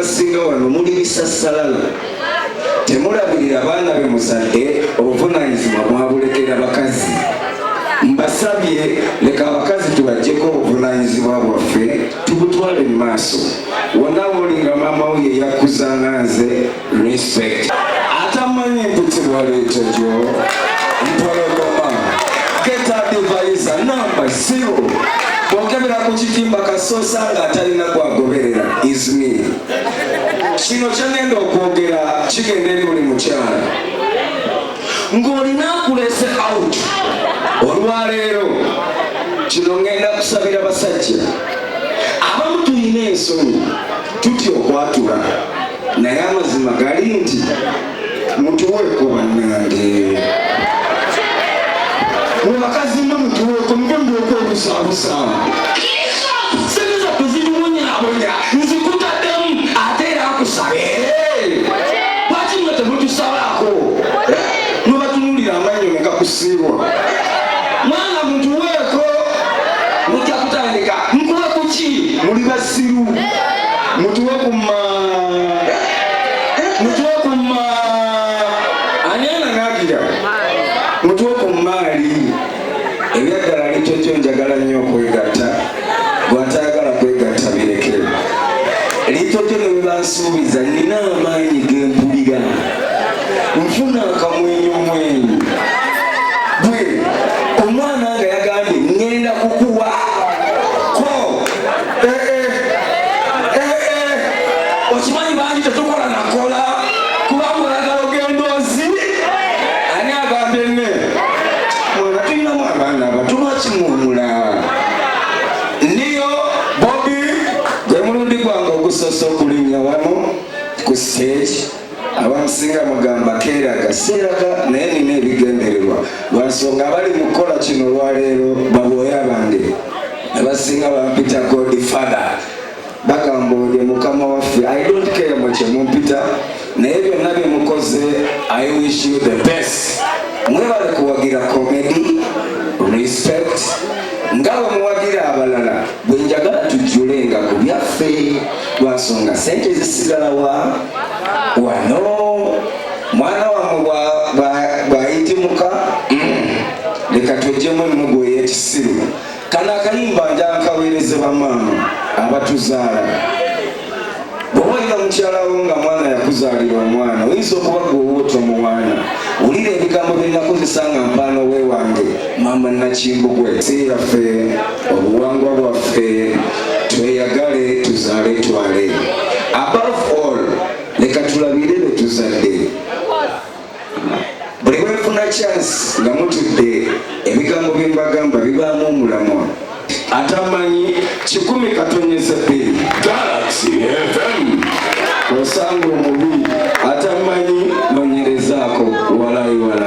abasinga wano muli bisasalala temulabirira abaana be muzadde obuvunaanyizibwa mwabulekera bakazi. Mbasabye leka abakazi tubajjeko obuvunaanyizibwa bwaffe tubutwale mu maaso. Wonna wolinga maama wo ye yakuzanga nze respect. Atamanyi emputibwa leeta gyo mpologoma get advisor number 0 bw'okebera ku kitimba kasoosa ng'atalina gwagoberera is me. Kino kyagenda okwogera kigenda eri buli mukyala ng'olina akulese out. Olwaleero kino ngenda kusabira basajja abamu tulina ensonyi tutya okwatula naye amazima gali nti mutuweeko bannange mubakazi mwe mutuweeko mugembeko obusaabusaa segeza kuzirumunyaabunya nzikutaddemu ate era akusabe lwaki mwe temutusalako mubatunulira amanyo negakusiibwa mwana mutuweeko mujja kutandika nkuwe kuki muli basiru mutuwe kumma anyananagira mutuwe ku maali ebyaddala likyo kyo njagala nnyo okwegatta gwatayagala kwegatta birekere likyo kyo ne webansuubiza nina amaanyi gempulira nfuna akamwenyumwenyu bwe omwana nga yagambye ngenda kukuwa ko okimanyi bangi tetukola nakola kubanga oyagala ogendoozi ani agambye ne mwana tulinamu abaana abatulwakimuwumula ndiyo bobi gwe mulundi gwange ogusosa okulinnya wano ku stage abamusinga mugamba keeraga seeraga naye nina ebigendererwa lwansonga abali mu kukola kino olwaleero babwoya bange abasinga bampita godfather bagamba oli mukama waffe. I don't care mukye mumpita naye byonna bye mukoze I wish you the best. Mwebale kuwagira comedy respect nga bwe muwagira abalala bwe njagala tujjulenga ku byaffe lwansonga sente zisigala wano mwana wamwe bwayitimuka leka twejjemu emimugo ey'ekisiru. Kano akayimba njankaweereze bamaama abatuzaala. Bw'oba olina mukyalawo nga mwana yakuzaalira omwana oyinza okuba gweowoota omuwaana wulira ebigambo bye nakozesa nga mpaano weewange maama Nakimbugwe. Si yaffe obuwangwa bwaffe tweyagale tuzaale twale. Above all leka tulabire be tuzadde. Buli bwefuna chance nga mutudde ebigambo bye mbagamba bibaamu omulamwa. Atamanyi 10 katonyeze bbiri